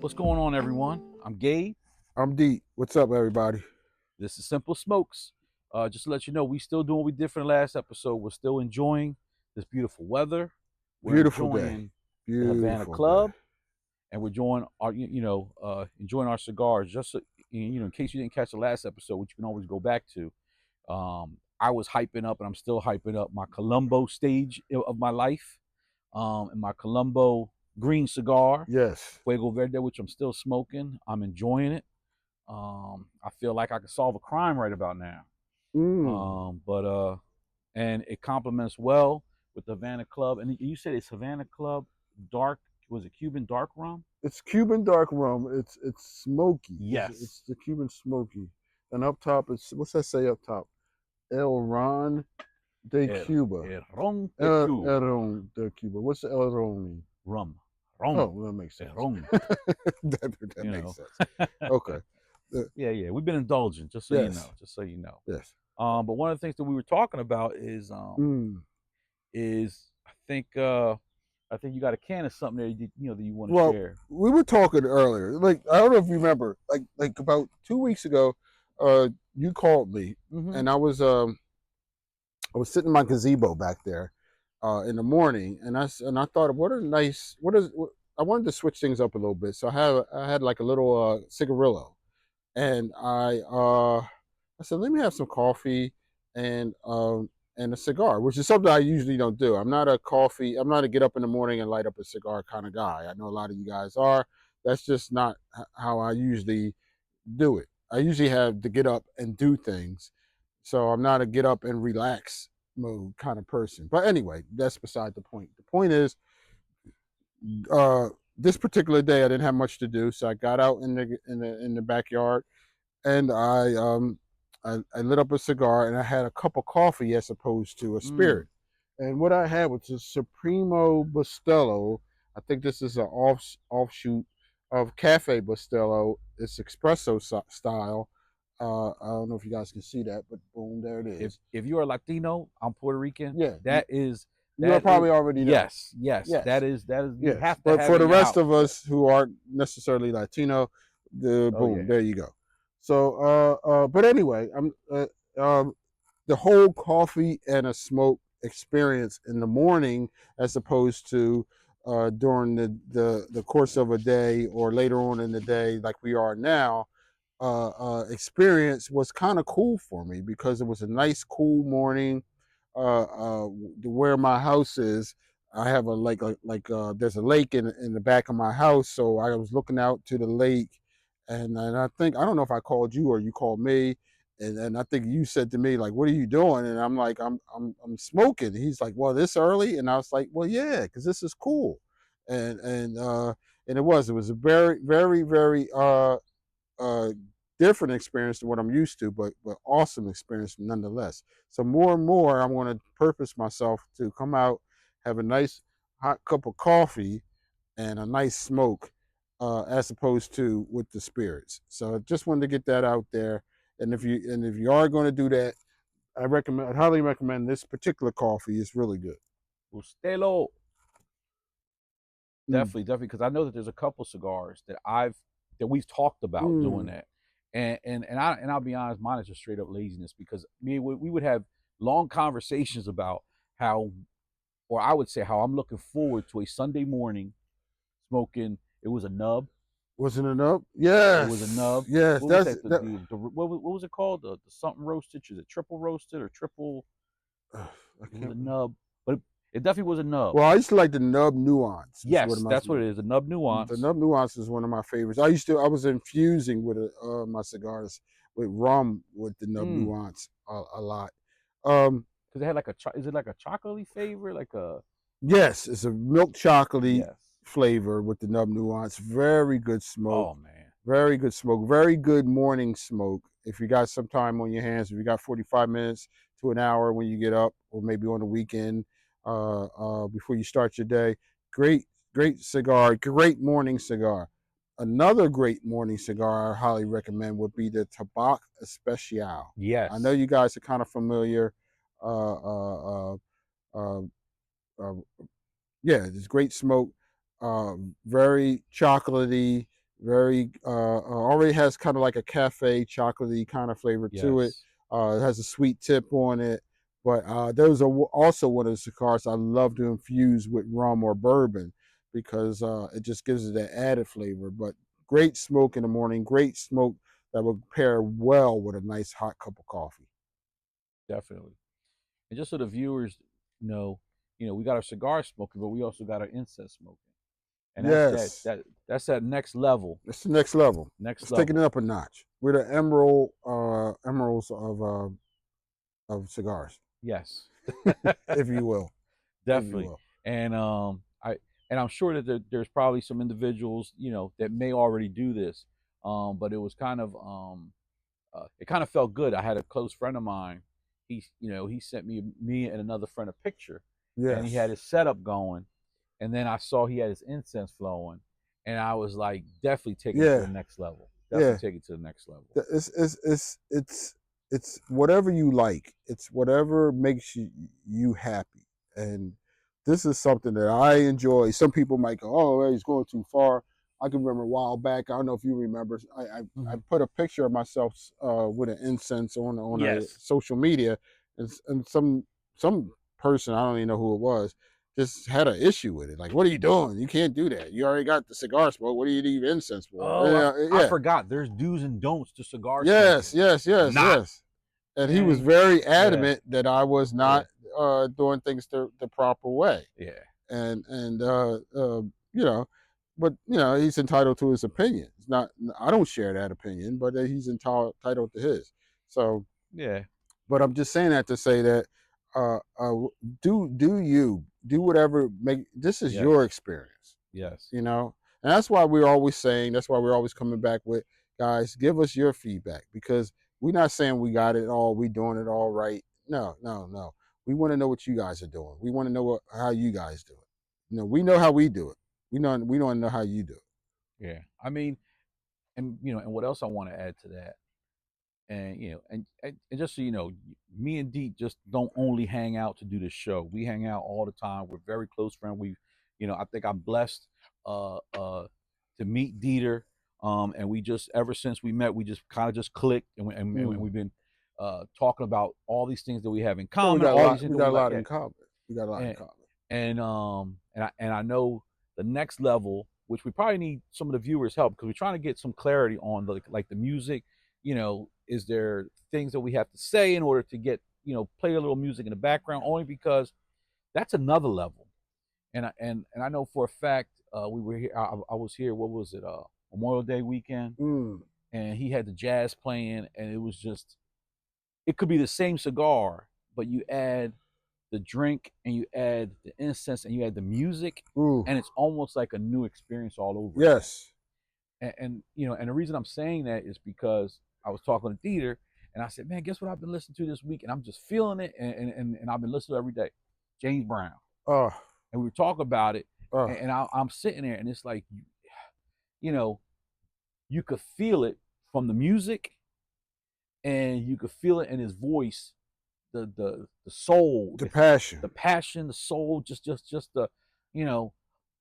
What's going on, everyone? I'm Gabe. I'm Deit. What's up, everybody? This is SimpleSmokes. Just to let you know, we still doing what we did for the last episode. We're still enjoying this beautiful weather. We're Beautiful day. enjoying the Havana Beautiful day. Club, and we're enjoying our, enjoying our cigars. Just so, in case you didn't catch the last episode, which you can always go back to. I was hyping up, and I'm still hyping up my Columbo stage of my life, and my Columbo green cigar, Yes. Fuego Verde, which I'm still smoking. I'm enjoying it. I feel like I could solve a crime right about now. And it complements well with the Havana Club. And you said it's Havana Club dark. Was it Cuban dark rum? It's Cuban dark rum. It's smoky. Yes. It's the Cuban smoky. And up top, what's that say up top? El Ron de Cuba. El Ron de Cuba. El Ron de Cuba. What's the El Ron mean? Rum. Oh, well, that makes sense. that makes sense. Okay. Yeah. We've been indulgent, just so you know. Just so you know. Yes. But one of the things that we were talking about is I think you got a can of something there that you want to share. We were talking earlier. Like, I don't know if you remember, like about 2 weeks ago, you called me, and I was sitting in my gazebo back there in the morning, and I thought, I wanted to switch things up a little bit. So I had like a little cigarillo, and I said, let me have some coffee and a cigar, which is something I usually don't do. I'm not a get up in the morning and light up a cigar kind of guy. I know a lot of you guys are. That's just not how I usually do it. I usually have to get up and do things. So I'm not a get up and relax mode kind of person. But anyway, that's beside the point. The point is, this particular day I didn't have much to do, so I got out in the backyard, and I lit up a cigar, and I had a cup of coffee as opposed to a spirit. And what I had was a Supremo Bustelo. I think this is an offshoot of Cafe Bustelo. It's espresso style. I don't know if you guys can see that, but boom, there it is. If you are Latino, I'm Puerto Rican. Yeah, you probably already know. Yes. That is. Yes. You have to. But for the rest of us who aren't necessarily Latino, there you go. So, but anyway, the whole coffee and a smoke experience in the morning, as opposed to during the course of a day or later on in the day, like we are now. Experience was kind of cool for me because it was a nice, cool morning. Where my house is, I have there's a lake in the back of my house, so I was looking out to the lake, and I don't know if I called you or you called me, and I think you said to me, like, what are you doing? And I'm like, I'm smoking. He's like, well, this early? And I was like, well, yeah, because this is cool, and it was a very, very, very different experience than what I'm used to, but awesome experience nonetheless. So more and more, I want to purpose myself to come out, have a nice hot cup of coffee, and a nice smoke, as opposed to with the spirits. So I just wanted to get that out there. And if you are going to do that, I highly recommend this particular coffee. It's really good. Bustelo. Definitely, because I know that there's a couple cigars that we've talked about doing that, and I'll be honest, mine is just straight up laziness, because we would have long conversations about how I'm looking forward to a Sunday morning smoking. It was a nub. Wasn't a nub? Yes. It was a nub. Yes. What was it called? The something roasted? Is it triple roasted or triple? I can't. It was a nub, but it definitely was a nub. Well, I used to like the nub nuance. Yes, that's what it is. The nub nuance. The nub nuance is one of my favorites. I was infusing with my cigars with rum with the nub nuance a lot. Because it had is it like a chocolatey flavor? Yes, it's a milk chocolatey flavor with the nub nuance. Very good smoke. Oh man. Very good smoke. Very good morning smoke. If you got some time on your hands, if you got 45 minutes to an hour when you get up, or maybe on the weekend, before you start your day. Great cigar, great morning cigar. Another great morning cigar I highly recommend would be the Tabak Especial. Yes. I know you guys are kind of familiar. It's great smoke, very chocolatey, Very already has kind of like a cafe chocolatey kind of flavor to it. Yes. It has a sweet tip on it. But those are also one of the cigars I love to infuse with rum or bourbon because it just gives it that added flavor. But great smoke in the morning, great smoke that would pair well with a nice hot cup of coffee. Definitely. And just so the viewers know, we got our cigar smoking, but we also got our incense smoking. And Yes, that's that next level. it's the next level. Next It's taking it level. up a notch. We're the emeralds of cigars, Yes. if you will. If you Definitely. will. And I'm sure that there's probably some individuals, that may already do this. But it was kind of it kind of felt good. I had a close friend of mine. He sent me and another friend a picture, and he had Yes. his setup going, and then I saw he had his incense flowing, and I was like, definitely take it to the Yeah. next level. Yeah. Definitely take it to the next level. It's whatever you like. It's whatever makes you happy. And this is something that I enjoy. Some people might go, "Oh, he's going too far." I can remember a while back. I don't know if you remember. I put a picture of myself with an incense on a Yes. social media, and some person, I don't even know who it was, just had an issue with it. Like, what are you doing? You can't do that. You already got the cigar smoke. What do you need incense for? Oh, I Yeah. forgot. There's do's and don'ts to cigar Yes, smoking. yes, yes, Not, yes. And he was man. very Yeah, adamant that I was yeah, not doing things the proper way. yeah, And you know, but he's entitled to his opinion. It's not. I don't share that opinion, but he's entitled to his. So, yeah, but I'm just saying that to say that uh, uh, do whatever make this is your yes, experience. yes, And that's why we're always saying, that's why we're always coming back with, guys, give us your feedback, because we're not saying we got it all, we doing it all right. No, no, no. We want to know what you guys are doing. We want to know how you guys do it. We know how we do it. We don't know how you do it. yeah. I mean, and what else I want to add to that, and and just so you know, me and Deep just don't only hang out to do this show. We hang out all the time. We're very close friends. I think I'm blessed to meet Dieter. And we just ever since we met, we just kind of just clicked, and we've been talking about all these things that we have in Yeah, we common, got a all these lot. things We that got we a like. lot Yeah, in common. We got a lot in and common. and I know the next level, which we probably need some of the viewers' help, because we're trying to get some clarity on the music. Is there things that we have to say in order to get play a little music in the background? Only because that's another level. And I know for a fact, we were here. I was here. What was it? Memorial Day weekend, and he had the jazz playing, and it could be the same cigar, but you add the drink and you add the incense and you add the music, Ooh. and it's almost like a new experience all over Yes. again. And the reason I'm saying that is because I was talking to Dieter, and I said, man, guess what I've been listening to this week, and I'm just feeling it, and I've been listening to it every day, James Brown. Uh. And we were talking about it, Uh. and I'm sitting there, and it's like, you know you could feel it from the music, and you could feel it in his voice, the soul, The passion. the passion, the soul, just the, you know,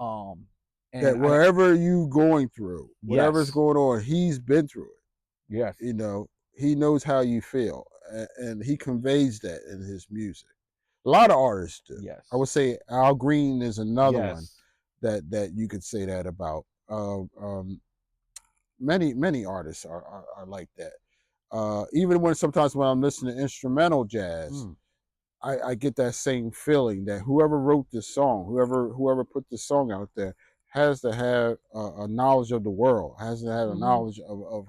um, That and I wherever you going through, whatever's yes, going on, he's been through it. yes, He knows how you feel, and he conveys that in his music. A lot of artists do. I would yes, say Al Green is another one yes, that you could say that about. Many artists are like that. Even sometimes when I'm listening to instrumental jazz, mm, I get that same feeling that whoever wrote this song, whoever put this song out there, has to have a knowledge of the world, has to have a mm-hmm. knowledge of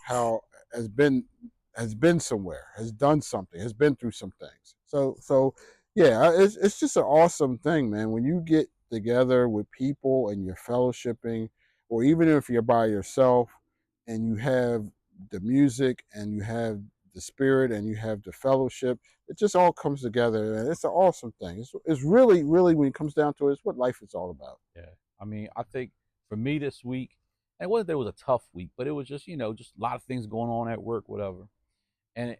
how has been somewhere, has done something, has been through some things. So yeah, it's just an awesome thing, man. When you get together with people and you're fellowshipping, or even if you're by yourself and you have the music and you have the spirit and you have the fellowship, it just all comes together, and it's an awesome thing. It's really, really, when it comes down to it, it's what life is all about. Yeah. I mean, I think for me this week, and it wasn't that it was a tough week, but it was just just a lot of things going on at work, whatever, and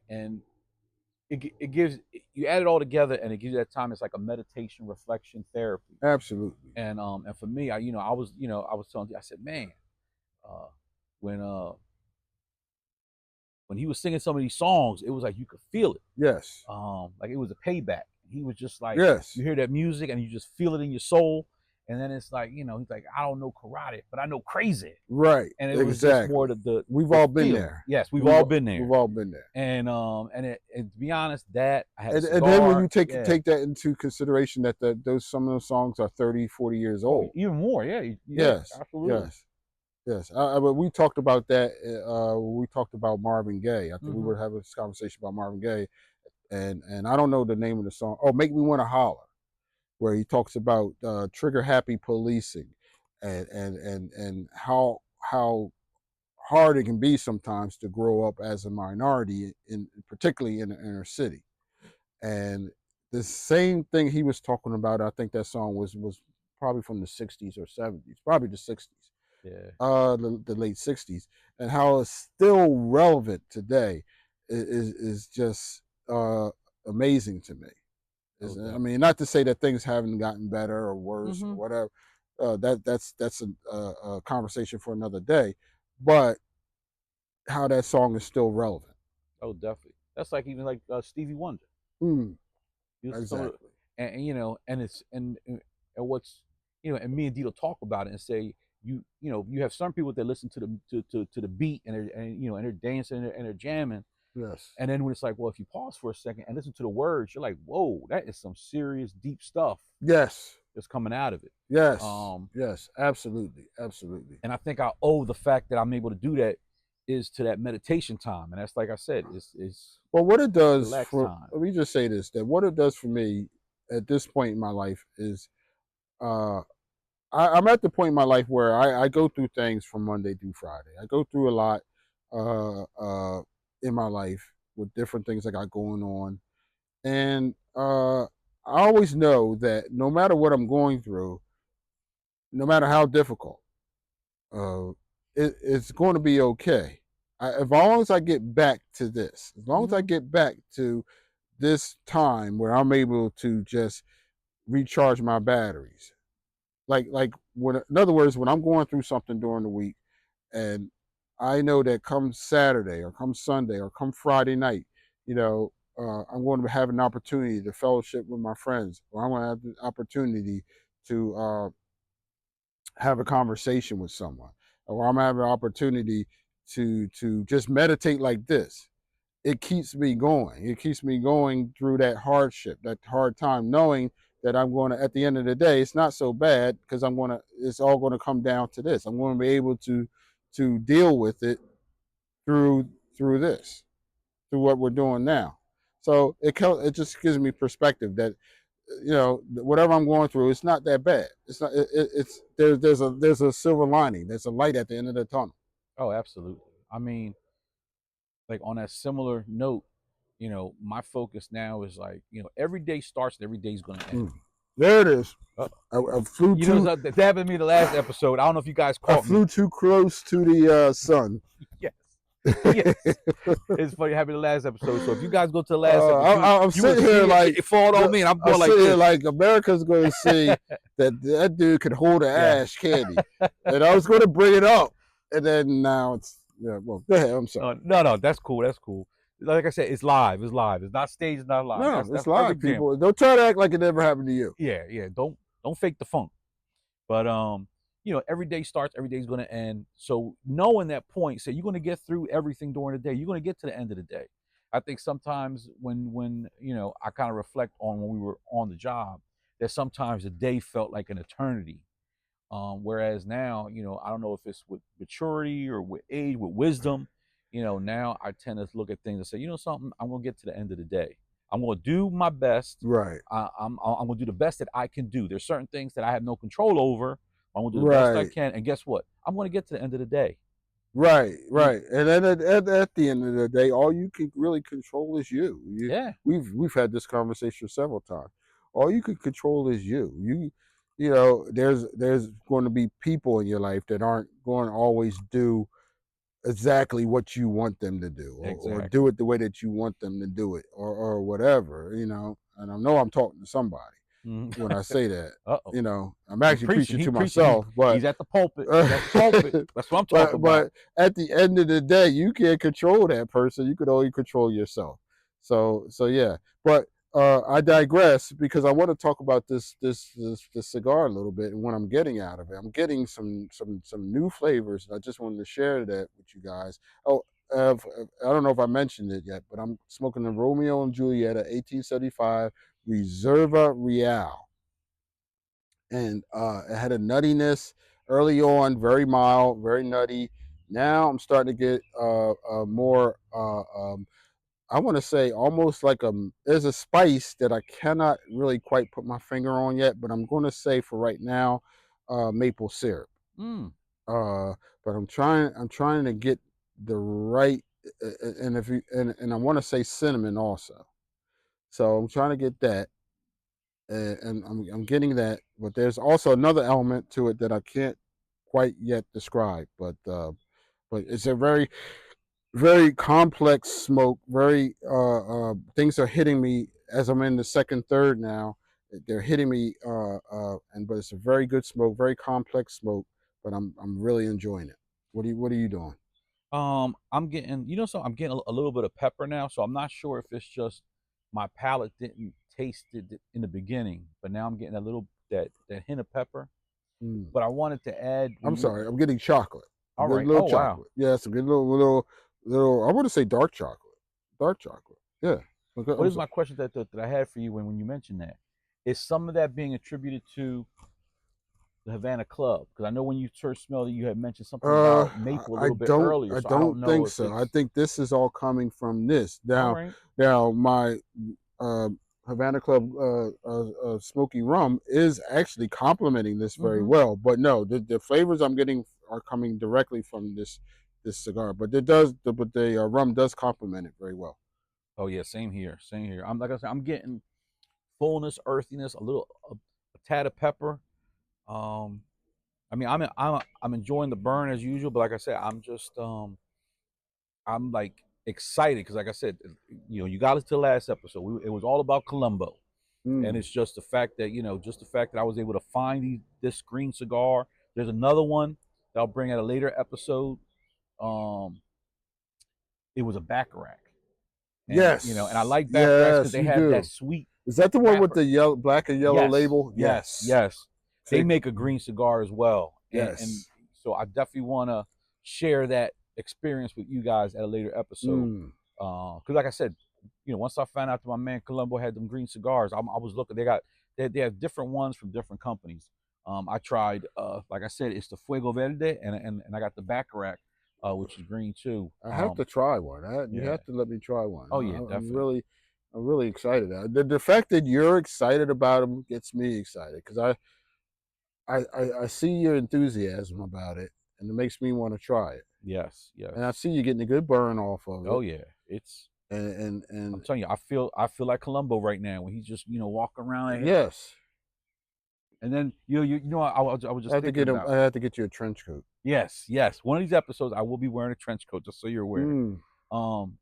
it gives you add it all together, and it gives you that time. It's like a meditation, reflection, therapy. Absolutely. And for me, I was telling you, I said, man, when he was singing some of these songs, it was like you could feel it. Yes. Like it was a payback. He was just like, yes. You hear that music and you just feel it in your soul. And then it's like, he's like, I don't know karate, but I know crazy. Right. And it was just more we've all been there. Yes, we've all been there. We've all been there. And to be honest, that I had and then when you take that into consideration that some of those songs are 30, 40 years old. Even more, yeah. Yes. Absolutely. Yes. But we talked about that. We talked about Marvin Gaye. I think we were having this conversation about Marvin Gaye. And I don't know the name of the song. Oh, Make Me Wanna Holler, where he talks about trigger happy policing and how hard it can be sometimes to grow up as a minority, particularly in the inner city. And the same thing he was talking about, I think that song was probably from the 60s or 70s, probably the 60s. Yeah. The late 60s, and how it's still relevant today is just amazing to me. I mean, not to say that things haven't gotten better or worse or whatever. That's a conversation for another day. But how that song is still relevant. Oh, definitely. That's like even like Stevie Wonder. Exactly. And it's and what's and me and Dito talk about it and say you have some people that listen to the beat and they're dancing and they're jamming. Yes. And then when it's like, well, if you pause for a second and listen to the words, you're like, whoa, that is some serious deep stuff. Yes. That's coming out of it. Yes. Yes. Absolutely. And I think I owe the fact that I'm able to do that is to that meditation time. And that's, like I said, is well, what it does let me just say this, that what it does for me at this point in my life is I'm at the point in my life where I go through things from Monday through Friday. I go through a lot in my life with different things I got going on. And I always know that no matter what I'm going through, no matter how difficult, it's going to be okay. As long as I get back to this, as long as I get back to this time where I'm able to just recharge my batteries. Like in other words, when I'm going through something during the week and I know that come Saturday or come Sunday or come Friday night, I'm going to have an opportunity to fellowship with my friends, or I'm going to have the opportunity to have a conversation with someone, or I'm going to have an opportunity to just meditate like this. It keeps me going. It keeps me going through that hardship, that hard time, knowing that I'm going to, at the end of the day, it's not so bad because it's all going to come down to this. I'm going to be able to deal with it through this, through what we're doing now. So it just gives me perspective that, whatever I'm going through, it's not that bad. It's not. There's a silver lining. There's a light at the end of the tunnel. Oh, absolutely. I mean, like on that similar note, my focus now is like, every day starts and every day's going to end. There it is. I flew that happened to me the last episode. I don't know if you guys caught me. I flew too close to the sun. Yes. Yes. It's funny, it happened the last episode. So if you guys go to the last episode, I'm sitting here like it fall on me, and I'm going like this. Here like America's going to see that dude could hold an ash candy, and I was going to bring it up, and then now it's well. Go ahead. I'm sorry. No, that's cool. That's cool. Like I said, it's live. It's live. It's not staged. It's not live. No, it's live. People, don't try to act like it never happened to you. Yeah. Don't fake the funk. But every day starts, every day's going to end. So knowing that point, so you're going to get through everything during the day. You're going to get to the end of the day. I think sometimes when I kind of reflect on when we were on the job, that sometimes the day felt like an eternity. Whereas now, I don't know if it's with maturity or with age, with wisdom, now I tend to look at things and say, something, I'm going to get to the end of the day. I'm going to do my best. Right. I'm going to do the best that I can do. There's certain things that I have no control over. I'm going to do the best I can. And guess what? I'm going to get to the end of the day. Right. And then at the end of the day, all you can really control is you. Yeah. We've had this conversation several times. All you can control is you. There's going to be people in your life that aren't going to always do exactly what you want them to do, or do it the way that you want them to do it, or whatever, and I know I'm talking to somebody. when I say that. Uh-oh. You know, I'm actually preaching to Preaching. myself, but He's at the pulpit. That's pulpit. That's what I'm talking about. But at the end of the day, you can't control that person. You could only control yourself. So yeah. But I digress because I want to talk about this cigar a little bit and what I'm getting out of it. I'm getting some new flavors, and I just wanted to share that with you guys. Oh, I don't know if I mentioned it yet, but I'm smoking the Romeo and Juliet 1875 Reserva Real, and it had a nuttiness early on, very mild, very nutty. Now I'm starting to get more. I want to say almost like there's a spice that I cannot really quite put my finger on yet, but I'm going to say for right now, maple syrup. But I'm trying to get the right, and if you and I want to say cinnamon also. So I'm trying to get that, and I'm getting that. But there's also another element to it that I can't quite yet describe. But it's a very complex smoke. Very things are hitting me as I'm in the second third now. They're hitting me, but it's a very good smoke, very complex smoke. But I'm really enjoying it. What are you doing? I'm getting, so I'm getting a little bit of pepper now, so I'm not sure if it's just my palate didn't taste it in the beginning, but now I'm getting a little that hint of pepper. But I wanted to add. I'm sorry, I'm getting chocolate. All right. Little Wow. chocolate. Yeah, it's a good little. I want to say dark chocolate. Dark chocolate. Yeah. Okay, what is my question that I had for you when you mentioned that? Is some of that being attributed to the Havana Club? Because I know when you first smelled it, you had mentioned something about maple a little bit earlier. I so don't know think if so. I think this is all coming from this. Now, right. now my Havana Club smoky rum is actually complementing this very well. But no, the flavors I'm getting are coming directly from this cigar. But the rum does complement it very well. Oh yeah, same here. Same here. I'm like I said, I'm getting fullness, earthiness, a tad of pepper. I mean, I'm enjoying the burn as usual, but like I said, I'm just I'm like excited because, like I said, you got us to the last episode. It was all about Columbo, and it's just the fact that I was able to find this green cigar. There's another one that I'll bring at a later episode. It was a Baccarat. And, yes, and I like Baccarats because they have that sweet. Is that the one with the yellow, black and yellow label? Yes. They make a green cigar as well. And so I definitely want to share that experience with you guys at a later episode. Because like I said, once I found out that my man Columbo had them green cigars, I was looking. They have different ones from different companies. I tried, like I said, it's the Fuego Verde, and I got the Baccarat, which is green too. I have to try one. You have to let me try one. Oh yeah, definitely. I'm really excited. The fact that you're excited about them gets me excited because I see your enthusiasm about it, and it makes me want to try it. Yes. And I see you getting a good burn off of it. Oh yeah, it's and I'm telling you, I feel like Columbo right now when he's just walking around. Yes. And then I was just I have to get you a trench coat. Yes. One of these episodes, I will be wearing a trench coat, just so you're aware.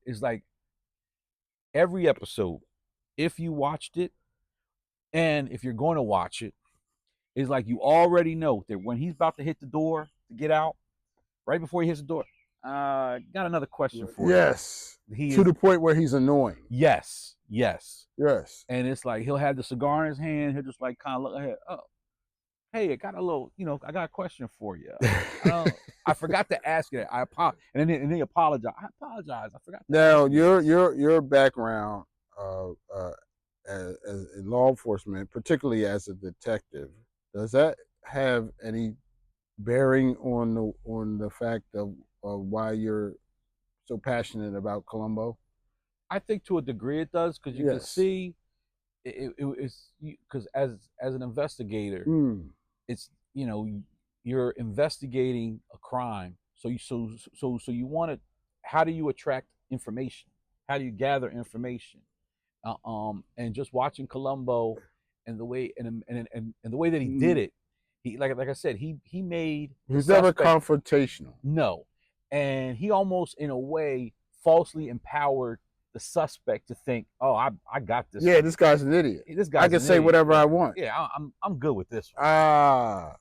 It's like every episode, if you watched it, and if you're going to watch it, it's like you already know that when he's about to hit the door to get out, right before he hits the door, got another question for you. Yes. To the point where he's annoying. Yes. And it's like he'll have the cigar in his hand. He'll just like kind of look ahead. Oh, hey, I got a question for you. I forgot to ask it. I apologize, and then he apologized. I apologize. I forgot. Now your background as in law enforcement, particularly as a detective, does that have any bearing on the fact of why you're so passionate about Columbo? I think to a degree it does, because you can see it's because as an investigator, it's you're investigating a crime, so you want to, how do you attract information? How do you gather information? And just watching Columbo and the way and the way that he did it, he like I said, he made he's never confrontational. No, and he almost in a way falsely empowered the suspect to think, oh, I got this. Yeah, this guy's an idiot. This guy's I can say idiot. whatever I want. Yeah, I'm good with this one.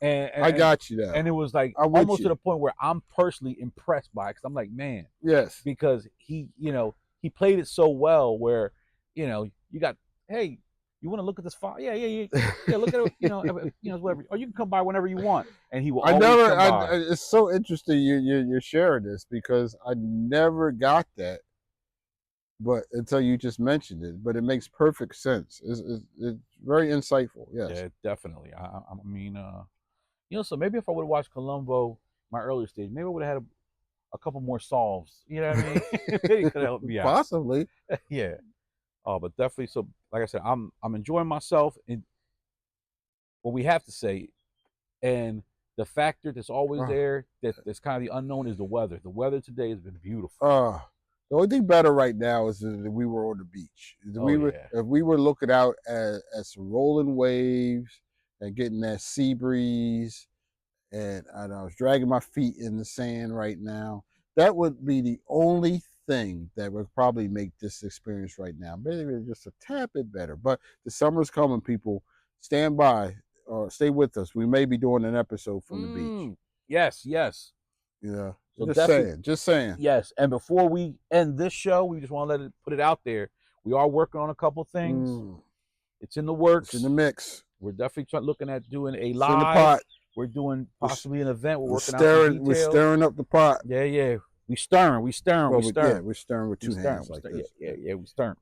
And I got you now. And it was like almost to the point where I'm personally impressed by it, because I'm like, man, yes, because he, he played it so well where, you got, hey, you want to look at this file? Yeah, look at it, whatever. Or you can come by whenever you want, and he will always come by. It's so interesting you're sharing this, because I never got that, but until you just mentioned it. But it makes perfect sense. It's very insightful. Yes. Yeah, definitely. I mean, so maybe if I would have watched Columbo my earlier stage, maybe I would have had a couple more solves. You know what I mean? Maybe it could have helped me out. Possibly. Yeah. Oh, but definitely. So, like I said, I'm enjoying myself, and what we have to say, and the factor that's always there, that's kind of the unknown, is the weather. The weather today has been beautiful. The only thing better right now is that we were on the beach. If we were looking out at some rolling waves and getting that sea breeze, and I was dragging my feet in the sand right now, that would be the only thing that would probably make this experience right now maybe just a tad bit better. But the summer's coming, people. Stand by or stay with us. We may be doing an episode from the beach. Yes. Yeah. So just saying. Yes. And before we end this show, we just want to put it out there. We are working on a couple things. It's in the works. It's in the mix. We're definitely looking at doing a live. It's in the pot. We're doing possibly an event. We're working out the details. We're stirring up the pot. Yeah. We stirring. Yeah, we're stirring with two hands like this. Yeah, we stirring.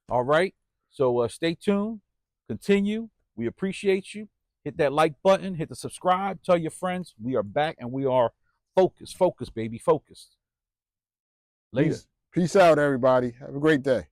All right. So stay tuned. Continue. We appreciate you. Hit that like button. Hit the subscribe. Tell your friends. We are back, and we are focused. Focused, baby. Focused. Later. Peace out, everybody. Have a great day.